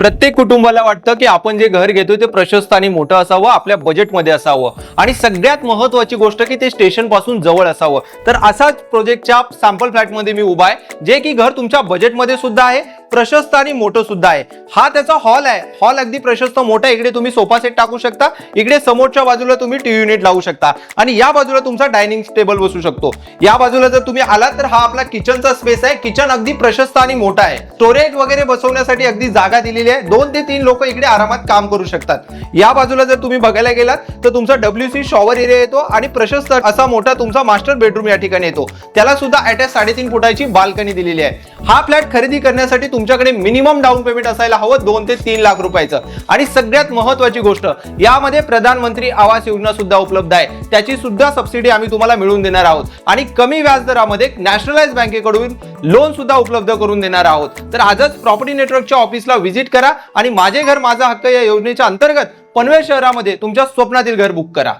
प्रत्येक कुटुंबाला वाटतं की आपण जे घर घेतोय ते प्रशस्त आणि मोठं असावं, आपल्या बजेटमध्ये असावं आणि सगळ्यात महत्त्वाची गोष्ट की ते स्टेशन पासून जवळ असावं। तर असाच प्रोजेक्टच्या सॅम्पल फ्लॅटमध्ये मी उभा आहे, जे की घर तुमच्या बजेटमध्ये सुद्धा आहे, प्रशस्त आणि मोठं सुद्धा आहे। हा त्याचा हॉल आहे। हॉल अगदी प्रशस्त मोठा, इकडे तुम्ही सोफा सेट टाकू शकता, इकडे समोरच्या बाजूला तुम्ही टीव्ही युनिट लावू शकता आणि या बाजूला तुमचा डायनिंग टेबल बसू शकतो। या बाजूला जर तुम्ही आलात तर हा आपला किचनचा स्पेस आहे। किचन अगदी प्रशस्त आणि मोठा आहे। स्टोरेज वगैरे बसवण्यासाठी अगदी जागा दिलेली आहे। 2 ते 3 लोक इकडे आरामात काम करू शकतात। या बाजूला जर तुम्ही बघायला गेलात तर तुमचा WC शॉवर एरिया येतो आणि प्रशस्त असा मोठा तुमचा मास्टर बेडरूम या ठिकाणी येतो। त्याला सुद्धा अटॅच 3.5 फुटाची बाल्कनी दिलेली आहे। हा फ्लॅट खरेदी करण्यासाठी तुमच्याकडे मिनिमम डाऊन पेमेंट असायला हवं 2 ते 3 लाख रुपयाचं। आणि सगळ्यात महत्त्वाची गोष्ट, यामध्ये प्रधानमंत्री आवास योजना सुद्धा उपलब्ध आहे। त्याची सुद्धा सबसिडी आम्ही तुम्हाला मिळवून देणार आहोत आणि कमी व्याजदरामध्ये नॅशनलाइज बँकेकडून लोन सुद्धा उपलब्ध करून देणार आहोत। तर आजच प्रॉपर्टी नेटवर्कच्या ऑफिसला व्हिजिट करा आणि माझे घर माझा हक्क या योजनेच्या अंतर्गत पनवेल शहरामध्ये तुमच्या स्वप्नातील घर बुक करा।